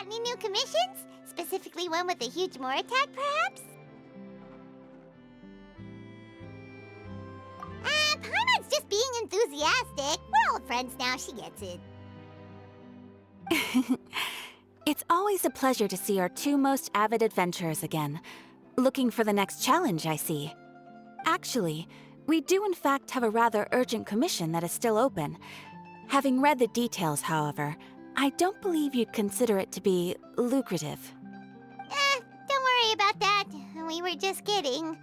got any new commissions? Specifically one with a huge more attack, perhaps? Paimon's just being enthusiastic. We're old friends now, she gets it. It's always a pleasure to see our two most avid adventurers again. Looking for the next challenge, I see. Actually, we do in fact have a rather urgent commission that is still open. Having read the details, however, I don't believe you'd consider it to be lucrative. Don't worry about that. We were just kidding.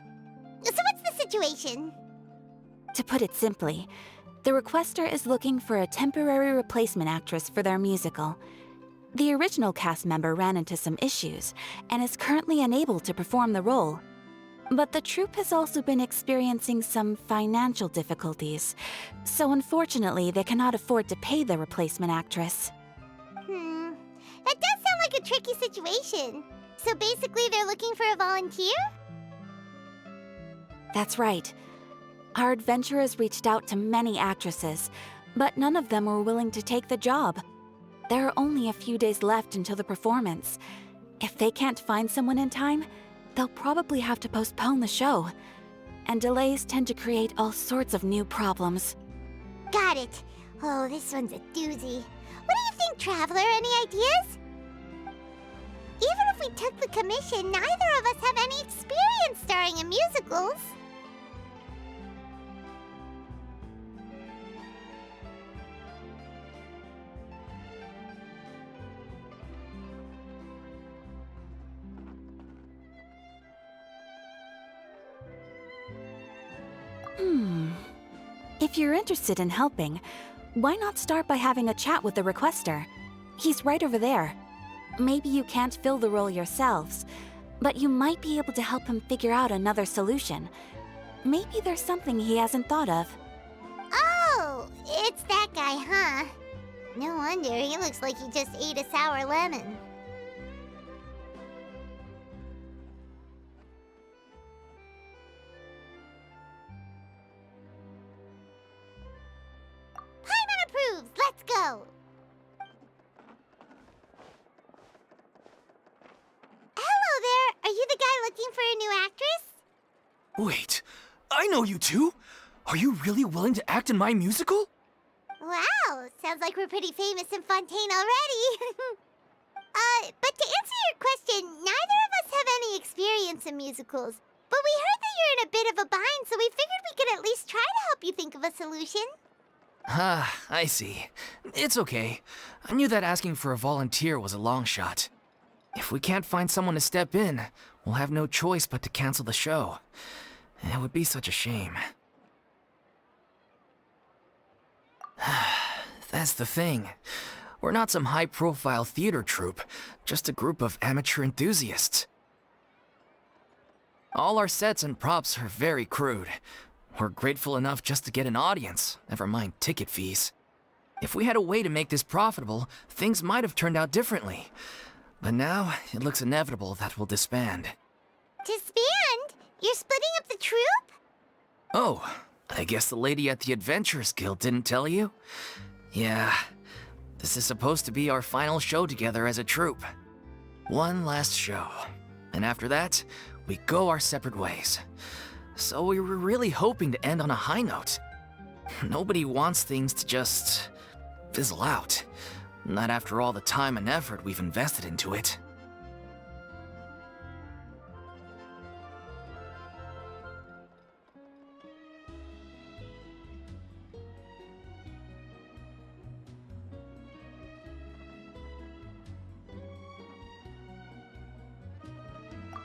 So what's the situation? To put it simply, the requester is looking for a temporary replacement actress for their musical. The original cast member ran into some issues and is currently unable to perform the role. But the troupe has also been experiencing some financial difficulties, so unfortunately they cannot afford to pay the replacement actress. That does sound like a tricky situation. So basically they're looking for a volunteer? That's right. Our adventurers reached out to many actresses, but none of them were willing to take the job. There are only a few days left until the performance. If they can't find someone in time, they'll probably have to postpone the show. And delays tend to create all sorts of new problems. Got it. Oh, this one's a doozy. What do you think, Traveler? Any ideas? Even if we took the commission, neither of us have any experience starring in musicals. If you're interested in helping, why not start by having a chat with the requester? He's right over there. Maybe you can't fill the role yourselves, but you might be able to help him figure out another solution. Maybe there's something he hasn't thought of. Oh, it's that guy, huh? No wonder, he looks like he just ate a sour lemon. Paimon approves! Let's go! Hello there! Are you the guy looking for a new actress? Wait, I know you two! Are you really willing to act in my musical? Wow, sounds like we're pretty famous in Fontaine already. But to answer your question, neither of us have any experience in musicals. But we heard that you're in a bit of a bind, so we figured we could at least try to help you think of a solution. Ah, I see. It's okay. I knew that asking for a volunteer was a long shot. If we can't find someone to step in, we'll have no choice but to cancel the show. It would be such a shame. That's the thing. We're not some high-profile theater troupe, just a group of amateur enthusiasts. All our sets and props are very crude. We're grateful enough just to get an audience, never mind ticket fees. If we had a way to make this profitable, things might have turned out differently. But now, it looks inevitable that we'll disband. Disband? You're splitting up the troupe? Oh, I guess the lady at the Adventurers Guild didn't tell you? Yeah, this is supposed to be our final show together as a troupe. One last show. And after that, we go our separate ways. So we were really hoping to end on a high note. Nobody wants things to just fizzle out. Not after all the time and effort we've invested into it.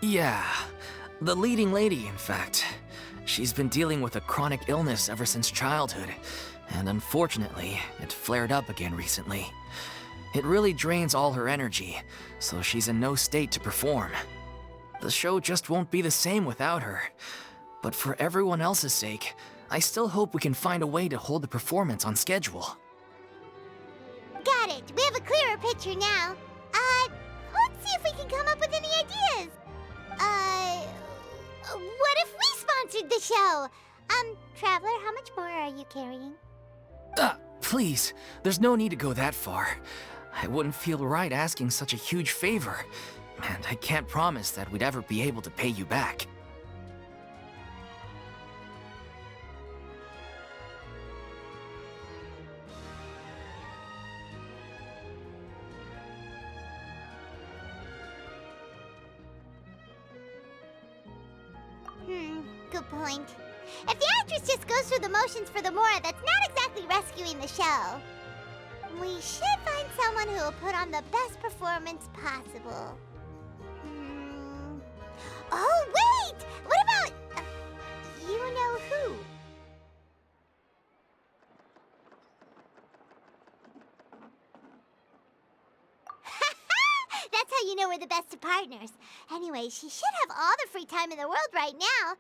Yeah, the leading lady, in fact. She's been dealing with a chronic illness ever since childhood, and unfortunately, it flared up again recently. It really drains all her energy, so she's in no state to perform. The show just won't be the same without her. But for everyone else's sake, I still hope we can find a way to hold the performance on schedule. Got it. We have a clearer picture now. Let's see if we can come up with any ideas. What if we sponsored the show? Traveler, how much more are you carrying? Please, there's no need to go that far. I wouldn't feel right asking such a huge favor, and I can't promise that we'd ever be able to pay you back. Good point. If the actress just goes through the motions for the Mora, that's not exactly rescuing the show. We should find someone who will put on the best performance possible. Oh, wait! What about... you know who? That's how you know we're the best of partners. Anyway, she should have all the free time in the world right now.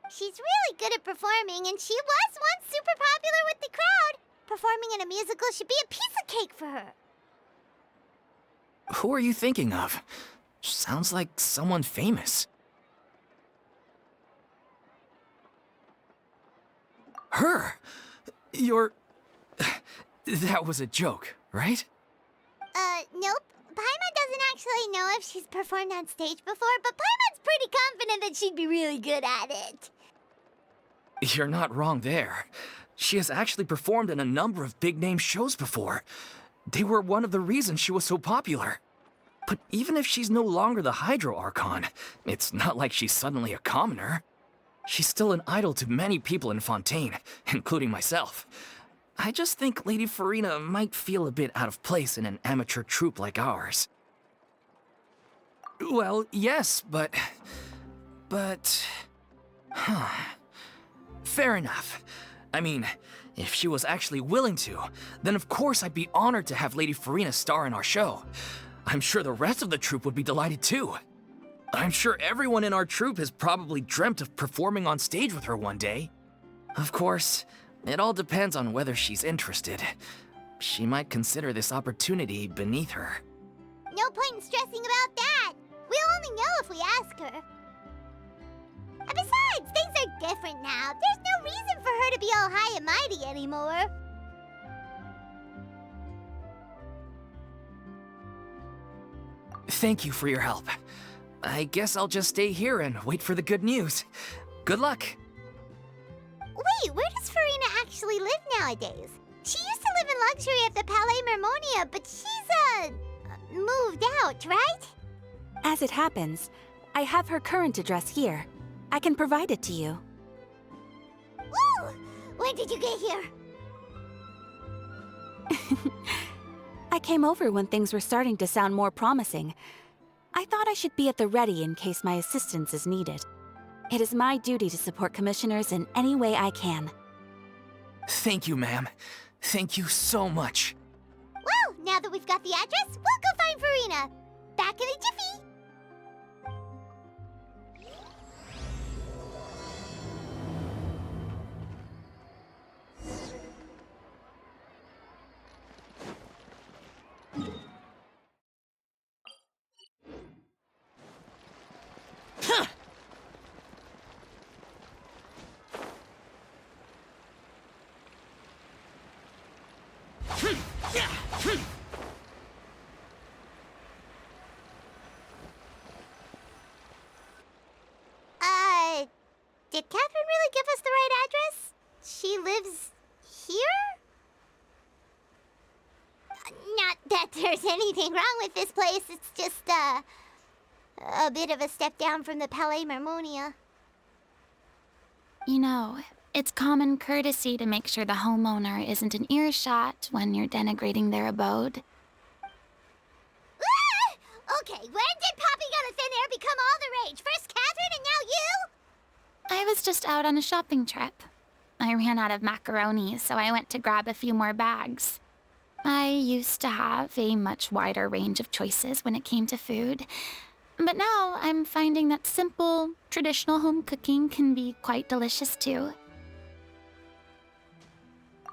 She's really good at performing, and she was once super popular with the crowd. Performing in a musical should be a piece of cake for her. Who are you thinking of? Sounds like someone famous. Her? You're... That was a joke, right? Nope. Paimon doesn't actually know if she's performed on stage before, but Paimon's pretty confident that she'd be really good at it. You're not wrong there. She has actually performed in a number of big-name shows before. They were one of the reasons she was so popular. But even if she's no longer the Hydro Archon, it's not like she's suddenly a commoner. She's still an idol to many people in Fontaine, including myself. I just think Lady Farina might feel a bit out of place in an amateur troupe like ours. Well, yes, but... Fair enough. I mean, if she was actually willing to, then of course I'd be honored to have Lady Farina star in our show. I'm sure the rest of the troupe would be delighted too. I'm sure everyone in our troupe has probably dreamt of performing on stage with her one day. Of course, it all depends on whether she's interested. She might consider this opportunity beneath her. No point in stressing about that. We'll only know if we ask her. And besides, things are different now. There's no reason for her to be all high and mighty anymore. Thank you for your help. I guess I'll just stay here and wait for the good news. Good luck. Wait, where does Farina actually live nowadays? She used to live in luxury at the Palais Mermonia, but she's, moved out, right? As it happens, I have her current address here. I can provide it to you. Woo! When did you get here? I came over when things were starting to sound more promising. I thought I should be at the ready in case my assistance is needed. It is my duty to support commissioners in any way I can. Thank you, ma'am. Thank you so much. Well, now that we've got the address, we'll go find Farina. Back in a jiffy. Did Catherine really give us the right address? She lives here? Not that there's anything wrong with this place. It's just, a bit of a step down from the Palais Mermonia. You know, it's common courtesy to make sure the homeowner isn't in earshot when you're denigrating their abode. Ah! Okay, when did Poppy Got a Thin Air become all the rage? First Catherine and now you? I was just out on a shopping trip. I ran out of macaroni, so I went to grab a few more bags. I used to have a much wider range of choices when it came to food, but now I'm finding that simple, traditional home cooking can be quite delicious too.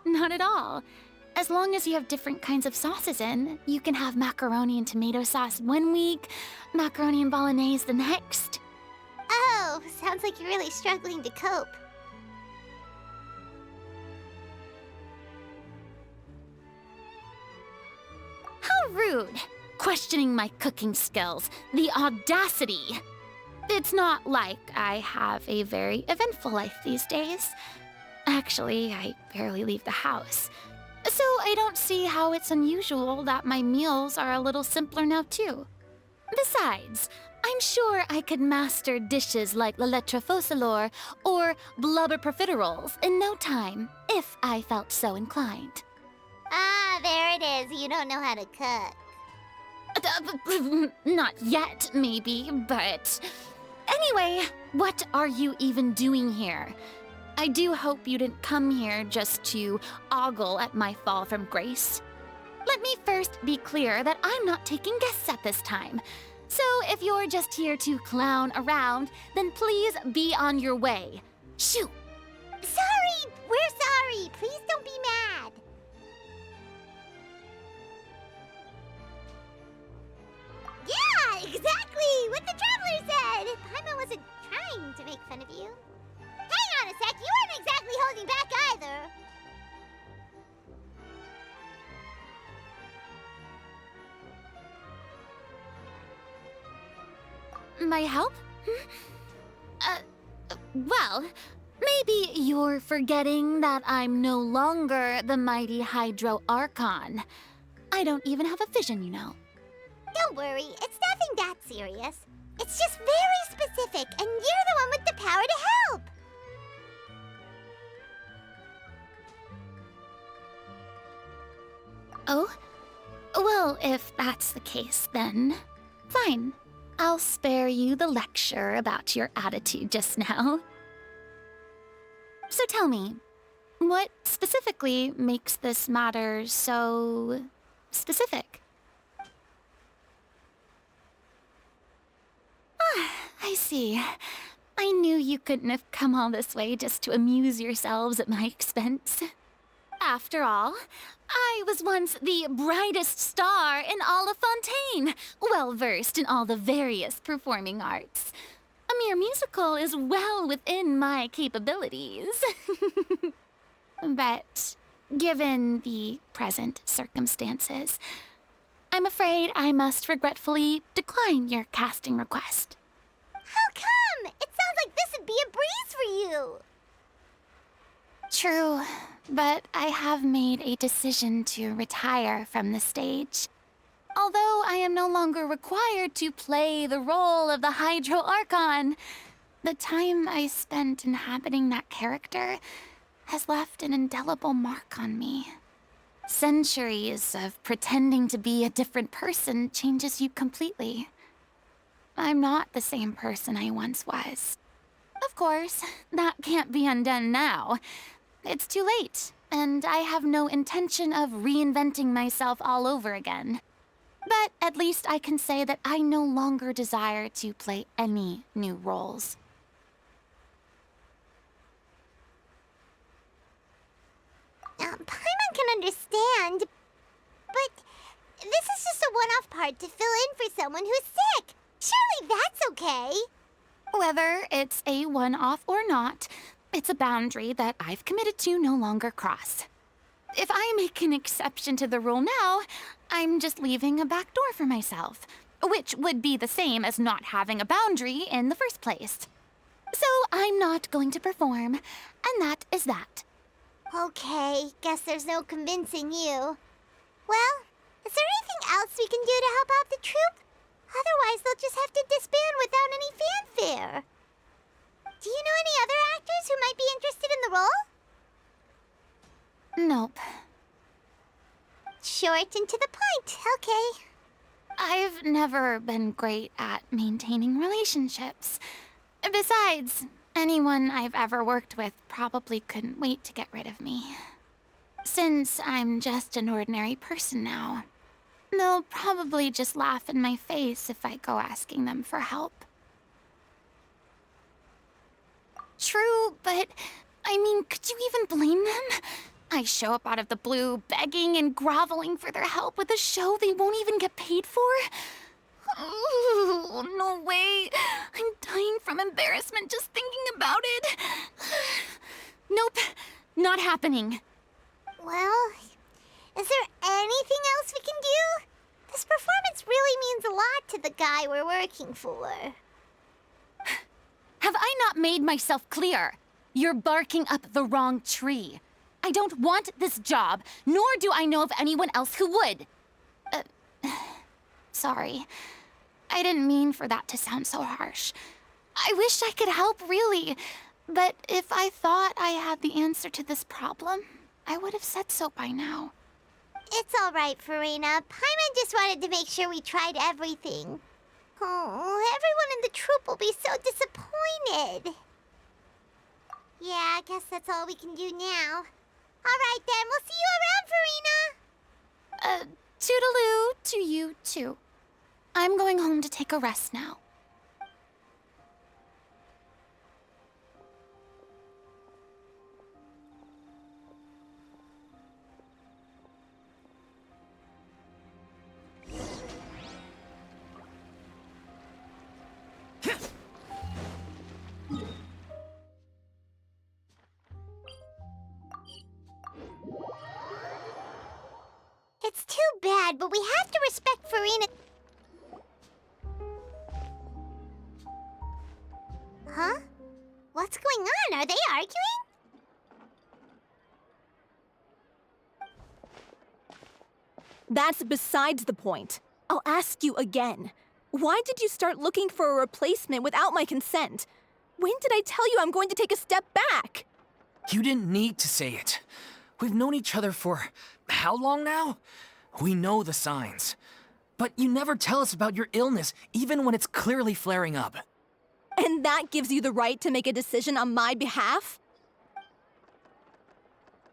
Not at all. As long as you have different kinds of sauces in, you can have macaroni and tomato sauce one week, macaroni and bolognese the next. Oh, sounds like you're really struggling to cope. rude. Questioning my cooking skills. The audacity. It's not like I have a very eventful life these days. Actually, I barely leave the house. So I don't see how it's unusual that my meals are a little simpler now too. Besides, I'm sure I could master dishes like la lettre focilor or blubber profiteroles in no time, if I felt so inclined. Ah, there it is. You don't know how to cook. Not yet, maybe, but... Anyway, what are you even doing here? I do hope you didn't come here just to ogle at my fall from grace. Let me first be clear that I'm not taking guests at this time. So if you're just here to clown around, then please be on your way. Shoo! Sorry! We're sorry! Please don't be mad! Yeah, exactly! What the traveler said! Paimon wasn't trying to make fun of you. Hang on a sec, you weren't exactly holding back either. My help? Well, maybe you're forgetting that I'm no longer the mighty Hydro Archon. I don't even have a vision, you know. Don't worry, it's nothing that serious. It's just very specific, and you're the one with the power to help. Oh? Well, if that's the case, then fine. I'll spare you the lecture about your attitude just now. So tell me, what specifically makes this matter so specific? Ah, I see. I knew you couldn't have come all this way just to amuse yourselves at my expense. After all, I was once the brightest star in all of Fontaine, well-versed in all the various performing arts. A mere musical is well within my capabilities. But given the present circumstances, I'm afraid I must regretfully decline your casting request. How come? It sounds like this would be a breeze for you. True, but I have made a decision to retire from the stage. Although I am no longer required to play the role of the Hydro Archon, the time I spent inhabiting that character has left an indelible mark on me. Centuries of pretending to be a different person changes you completely. I'm not the same person I once was. Of course, that can't be undone now. It's too late, and I have no intention of reinventing myself all over again. But at least I can say that I no longer desire to play any new roles. Paimon can understand, but this is just a one-off part to fill in for someone who's sick. Surely that's okay. Whether it's a one-off or not, it's a boundary that I've committed to no longer cross. If I make an exception to the rule now, I'm just leaving a back door for myself, which would be the same as not having a boundary in the first place. So I'm not going to perform, and that is that. Okay, guess there's no convincing you. Well, is there anything else we can do to help out the troupe? Otherwise, they'll just have to disband without any fanfare. Do you know any other actors who might be interested in the role? Nope. Short and to the point, okay. I've never been great at maintaining relationships. Besides, anyone I've ever worked with probably couldn't wait to get rid of me. Since I'm just an ordinary person now, they'll probably just laugh in my face if I go asking them for help. True, but I mean, could you even blame them? I show up out of the blue, begging and groveling for their help with a show they won't even get paid for? Oh, no way. I'm dying from embarrassment just thinking about it. Nope, not happening. Well, is there anything else we can do? guy we're working for. Have I not made myself clear? You're barking up the wrong tree. I don't want this job, nor do I know of anyone else who would. Sorry. I didn't mean for that to sound so harsh. I wish I could help, really. But if I thought I had the answer to this problem, I would have said so by now. It's all right, Farina. Paimon just wanted to make sure we tried everything. Oh, everyone in the troupe will be so disappointed. Yeah, I guess that's all we can do now. All right, then. We'll see you around, Farina. Toodaloo to you, too. I'm going home to take a rest now. It's too bad, but we have to respect Farina. Huh? What's going on? Are they arguing? That's besides the point. I'll ask you again. Why did you start looking for a replacement without my consent? When did I tell you I'm going to take a step back? You didn't need to say it. We've known each other for how long now? We know the signs. But you never tell us about your illness, even when it's clearly flaring up. And that gives you the right to make a decision on my behalf?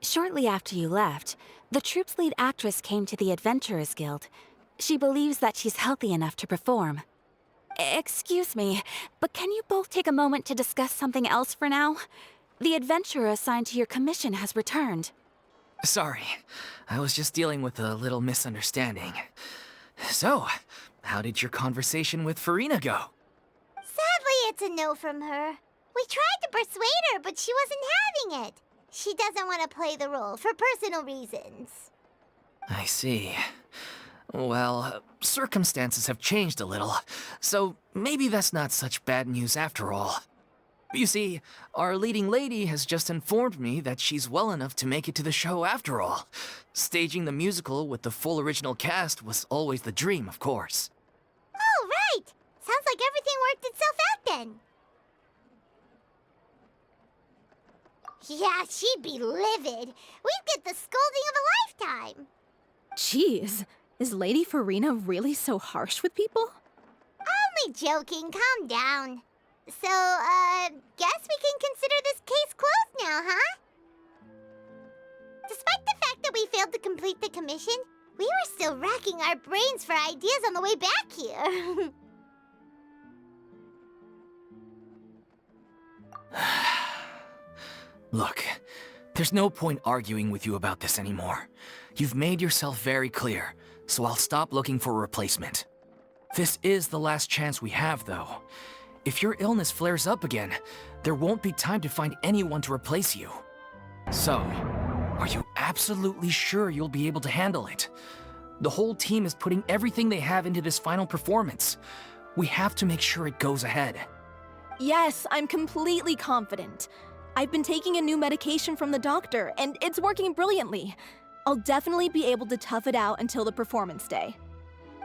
Shortly after you left, the troupe's lead actress came to the Adventurers Guild. She believes that she's healthy enough to perform. Excuse me, but can you both take a moment to discuss something else for now? The adventurer assigned to your commission has returned. Sorry, I was just dealing with a little misunderstanding. So, how did your conversation with Farina go? Sadly, it's a no from her. We tried to persuade her, but she wasn't having it. She doesn't want to play the role for personal reasons. I see. Well, circumstances have changed a little, so maybe that's not such bad news after all. You see, our leading lady has just informed me that she's well enough to make it to the show after all. Staging the musical with the full original cast was always the dream, of course. Oh, right! Sounds like everything worked itself out then. Yeah, she'd be livid. We'd get the scolding of a lifetime. Jeez, is Lady Farina really so harsh with people? Only joking, calm down. So, guess we can consider this case closed now, huh? Despite the fact that we failed to complete the commission, we were still racking our brains for ideas on the way back here. Look, there's no point arguing with you about this anymore. You've made yourself very clear, so I'll stop looking for a replacement. This is the last chance we have, though. If your illness flares up again, there won't be time to find anyone to replace you. So, are you absolutely sure you'll be able to handle it? The whole team is putting everything they have into this final performance. We have to make sure it goes ahead. Yes, I'm completely confident. I've been taking a new medication from the doctor, and it's working brilliantly. I'll definitely be able to tough it out until the performance day.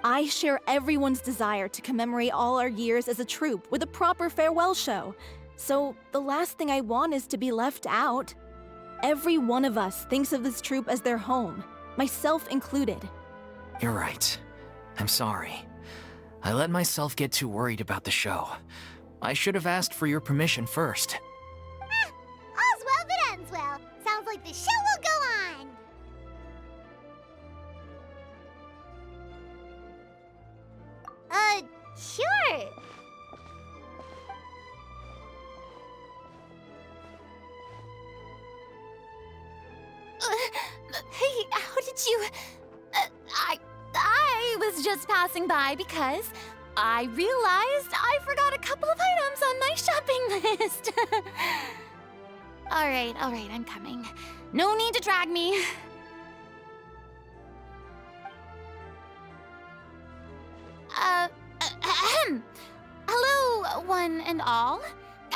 I share everyone's desire to commemorate all our years as a troupe with a proper farewell show. So the last thing I want is to be left out. Every one of us thinks of this troupe as their home, myself included. You're right. I'm sorry. I let myself get too worried about the show. I should have asked for your permission first. All's well that ends well. Sounds like the show will go on. Sure. Hey, how did you... I was just passing by because I realized I forgot a couple of items on my shopping list. All right, I'm coming. No need to drag me. Hello, one and all.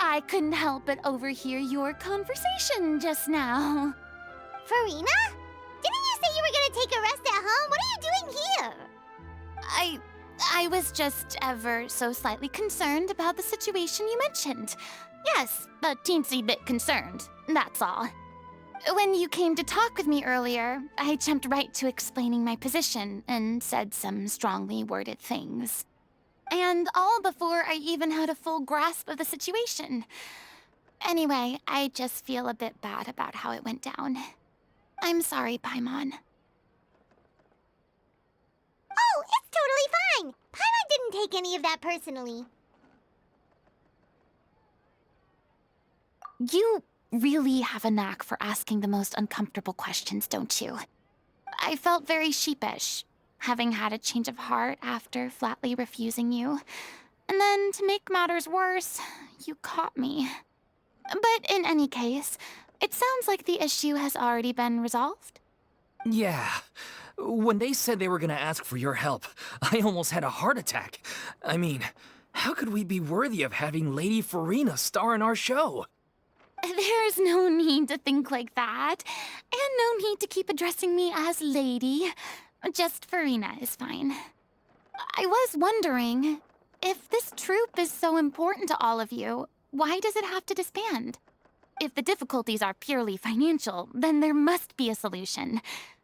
I couldn't help but overhear your conversation just now. Farina? Didn't you say you were gonna take a rest at home? What are you doing here? I was just ever so slightly concerned about the situation you mentioned. Yes, a teensy bit concerned, that's all. When you came to talk with me earlier, I jumped right to explaining my position and said some strongly worded things. And all before I even had a full grasp of the situation. Anyway, I just feel a bit bad about how it went down. I'm sorry, Paimon. Oh, it's totally fine. Paimon didn't take any of that personally. You really have a knack for asking the most uncomfortable questions, don't you? I felt very sheepish, having had a change of heart after flatly refusing you. And then, to make matters worse, you caught me. But in any case, it sounds like the issue has already been resolved. Yeah. When they said they were gonna ask for your help, I almost had a heart attack. I mean, how could we be worthy of having Lady Farina star in our show? There's no need to think like that, and no need to keep addressing me as Lady. Just Farina is fine. I was wondering, if this troupe is so important to all of you, why does it have to disband? If the difficulties are purely financial, then there must be a solution.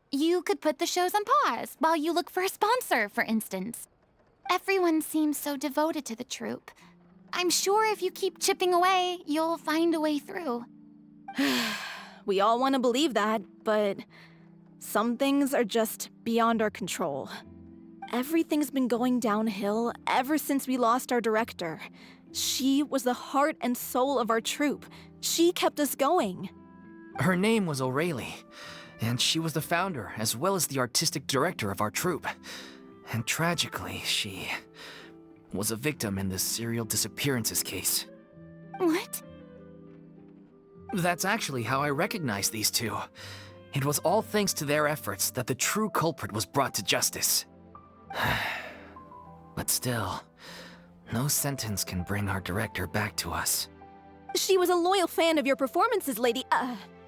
You could put the shows on pause while you look for a sponsor, for instance. Everyone seems so devoted to the troupe. I'm sure if you keep chipping away, you'll find a way through. We all want to believe that, but some things are just beyond our control. Everything's been going downhill ever since we lost our director. She was the heart and soul of our troupe. She kept us going. Her name was O'Reilly, and she was the founder as well as the artistic director of our troupe. And tragically, she was a victim in the serial disappearances case. What? That's actually how I recognized these two. It was all thanks to their efforts that the true culprit was brought to justice. But still, no sentence can bring our director back to us. She was a loyal fan of your performances,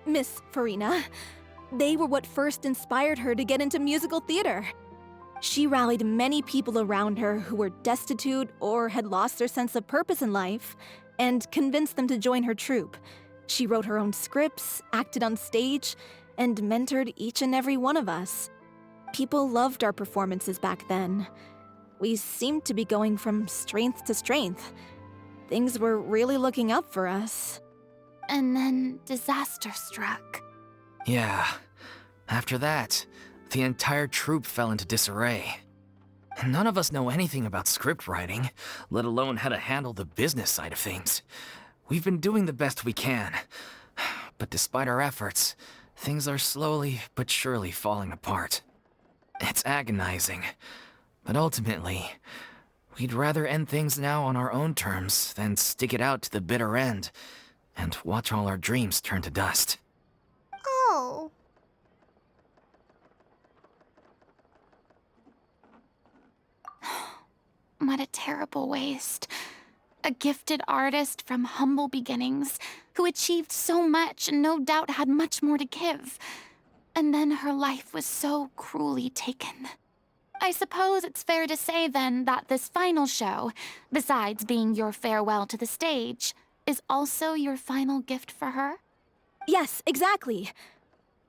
Miss Farina. They were what first inspired her to get into musical theater. She rallied many people around her who were destitute or had lost their sense of purpose in life, and convinced them to join her troupe. She wrote her own scripts, acted on stage, and mentored each and every one of us. People loved our performances back then. We seemed to be going from strength to strength. Things were really looking up for us. And then disaster struck. Yeah. After that, the entire troupe fell into disarray. None of us know anything about script writing, let alone how to handle the business side of things. We've been doing the best we can. But despite our efforts, things are slowly but surely falling apart. It's agonizing. But ultimately, we'd rather end things now on our own terms than stick it out to the bitter end and watch all our dreams turn to dust. Oh. What a terrible waste. A gifted artist from humble beginnings who achieved so much and no doubt had much more to give. And then her life was so cruelly taken. I suppose it's fair to say then that this final show, besides being your farewell to the stage, is also your final gift for her? Yes, exactly.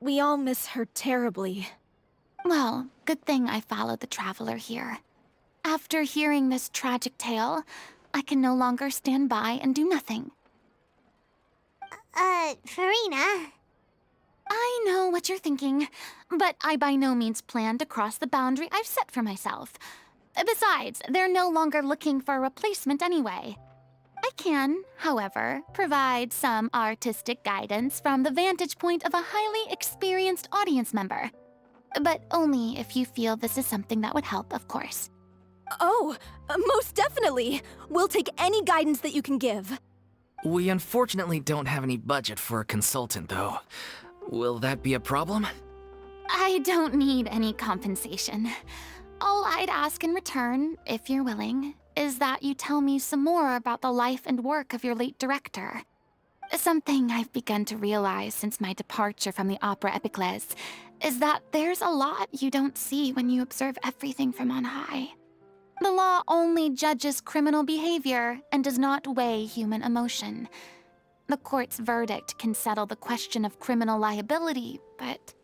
We all miss her terribly. Well, good thing I followed the Traveler here. After hearing this tragic tale, I can no longer stand by and do nothing. Farina. I know what you're thinking, but I by no means plan to cross the boundary I've set for myself. Besides, they're no longer looking for a replacement anyway. I can, however, provide some artistic guidance from the vantage point of a highly experienced audience member. But only if you feel this is something that would help, of course. Oh, most definitely. We'll take any guidance that you can give. We unfortunately don't have any budget for a consultant, though. Will that be a problem? I don't need any compensation. All I'd ask in return, if you're willing, is that you tell me some more about the life and work of your late director. Something I've begun to realize since my departure from the Opera Epiclese is that there's a lot you don't see when you observe everything from on high. The law only judges criminal behavior and does not weigh human emotion. The court's verdict can settle the question of criminal liability, but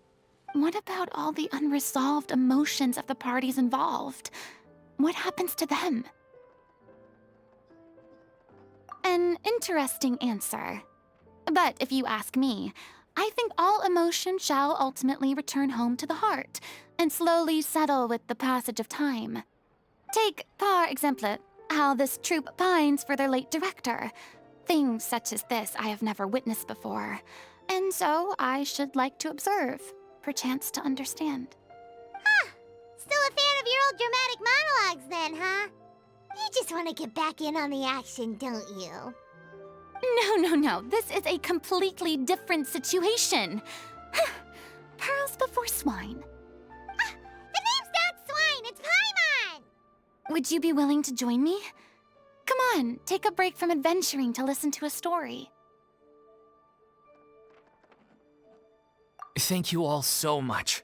what about all the unresolved emotions of the parties involved? What happens to them? An interesting answer. But if you ask me, I think all emotion shall ultimately return home to the heart and slowly settle with the passage of time. Take, par exemple, how this troupe pines for their late director. Things such as this I have never witnessed before, and so I should like to observe, perchance to understand. Huh. Still a fan of your old dramatic monologues then, huh? You just want to get back in on the action, don't you? No. This is a completely different situation. Pearls before swine. The name's not Swine, it's Paimon! Would you be willing to join me? Come on, take a break from adventuring to listen to a story. Thank you all so much.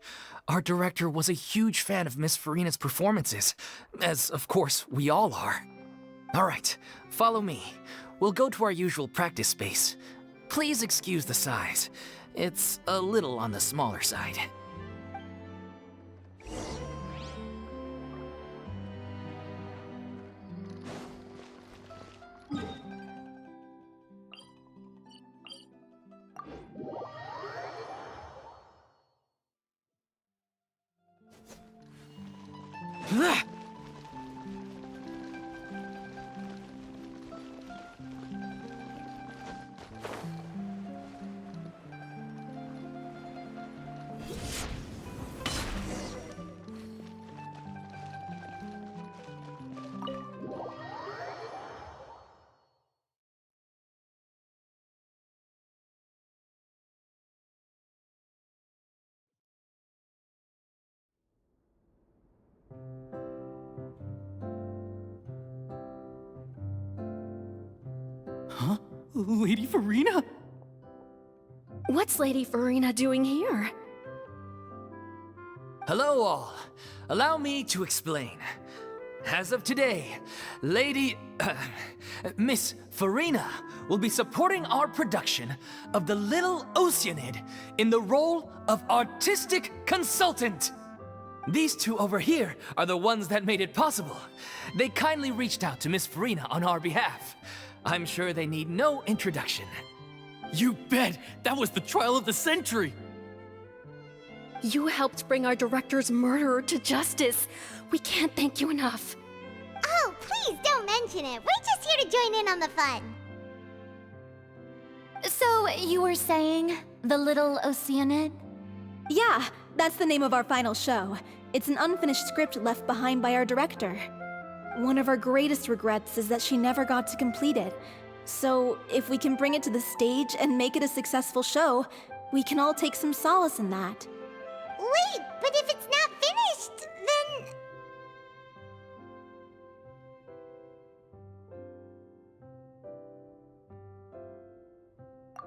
Our director was a huge fan of Miss Farina's performances, as of course we all are. All right, follow me. We'll go to our usual practice space. Please excuse the size. It's a little on the smaller side. Huh? Lady Farina? What's Lady Farina doing here? Hello all. Allow me to explain. As of today, Miss Farina will be supporting our production of The Little Oceanid in the role of artistic consultant. These two over here are the ones that made it possible. They kindly reached out to Miss Farina on our behalf. I'm sure they need no introduction. You bet! That was the trial of the century! You helped bring our director's murderer to justice. We can't thank you enough. Oh, please don't mention it. We're just here to join in on the fun. So, you were saying The Little Oceanid? Yeah, that's the name of our final show. It's an unfinished script left behind by our director. One of our greatest regrets is that she never got to complete it. So, if we can bring it to the stage and make it a successful show, we can all take some solace in that. Wait, but if it's not finished, then...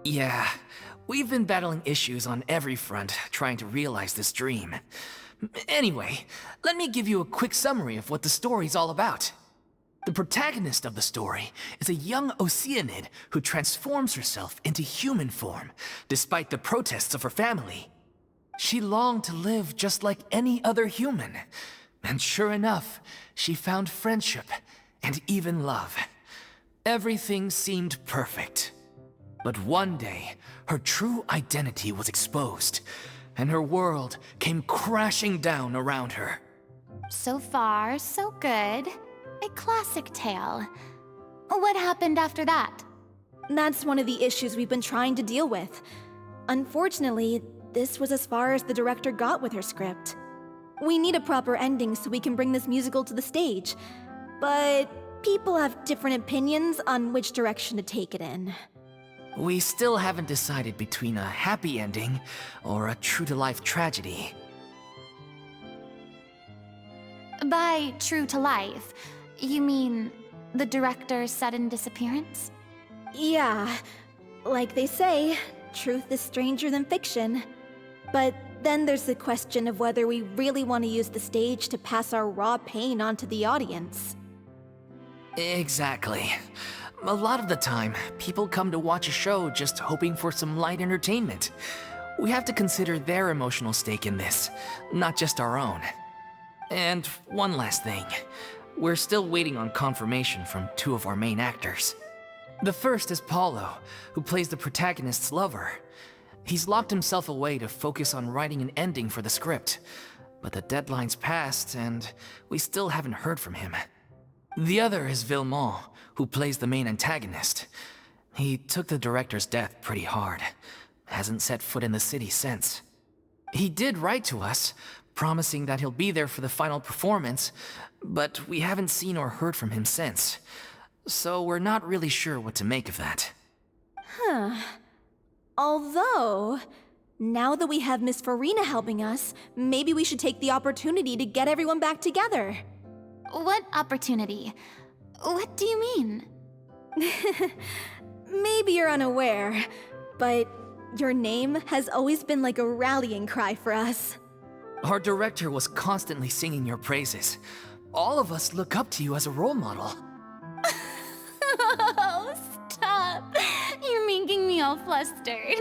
Yeah, we've been battling issues on every front trying to realize this dream. Anyway, let me give you a quick summary of what the story's all about. The protagonist of the story is a young Oceanid who transforms herself into human form, despite the protests of her family. She longed to live just like any other human, and sure enough, she found friendship and even love. Everything seemed perfect. But one day, her true identity was exposed, and her world came crashing down around her. So far, so good. A classic tale. What happened after that? That's one of the issues we've been trying to deal with. Unfortunately, this was as far as the director got with her script. We need a proper ending so we can bring this musical to the stage, but people have different opinions on which direction to take it in. We still haven't decided between a happy ending or a true-to-life tragedy. By true to life, You mean the director's sudden disappearance? Yeah, like they say, truth is stranger than fiction. But then there's the question of whether we really want to use the stage to pass our raw pain onto the audience. Exactly. A lot of the time, people come to watch a show just hoping for some light entertainment. We have to consider their emotional stake in this, not just our own. And one last thing. We're still waiting on confirmation from two of our main actors. The first is Paulo, who plays the protagonist's lover. He's locked himself away to focus on writing an ending for the script, but the deadline's passed and we still haven't heard from him. The other is Villemont, who plays the main antagonist. He took the director's death pretty hard. Hasn't set foot in the city since. He did write to us, promising that he'll be there for the final performance, but we haven't seen or heard from him since. So we're not really sure what to make of that. Although, now that we have Miss Farina helping us, maybe we should take the opportunity to get everyone back together. What opportunity? What do you mean? Maybe you're unaware, but your name has always been like a rallying cry for us. Our director was constantly singing your praises. All of us look up to you as a role model. Oh, stop! You're making me all flustered.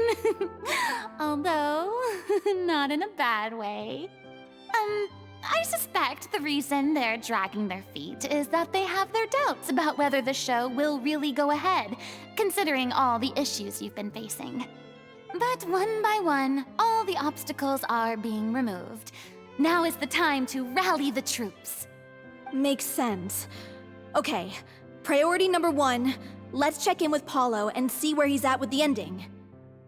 Although, not in a bad way. I suspect the reason they're dragging their feet is that they have their doubts about whether the show will really go ahead, considering all the issues you've been facing. But one by one, all the obstacles are being removed. Now is the time to rally the troops. Makes sense. Okay, priority number 1, let's check in with Paulo and see where he's at with the ending.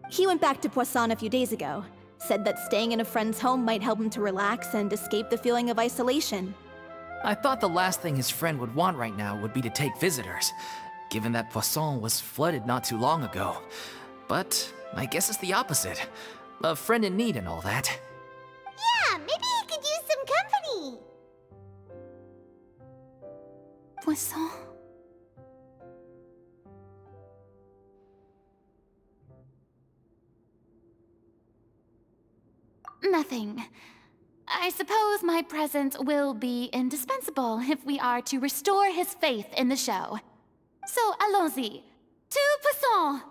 He went back to Poisson a few days ago, said that staying in a friend's home might help him to relax and escape the feeling of isolation. I thought the last thing his friend would want right now would be to take visitors, given that Poisson was flooded not too long ago. But I guess it's the opposite. A friend in need and all that. Yeah, maybe he could use some company. Poisson. Nothing. I suppose my presence will be indispensable if we are to restore his faith in the show. So allons-y. To Poisson!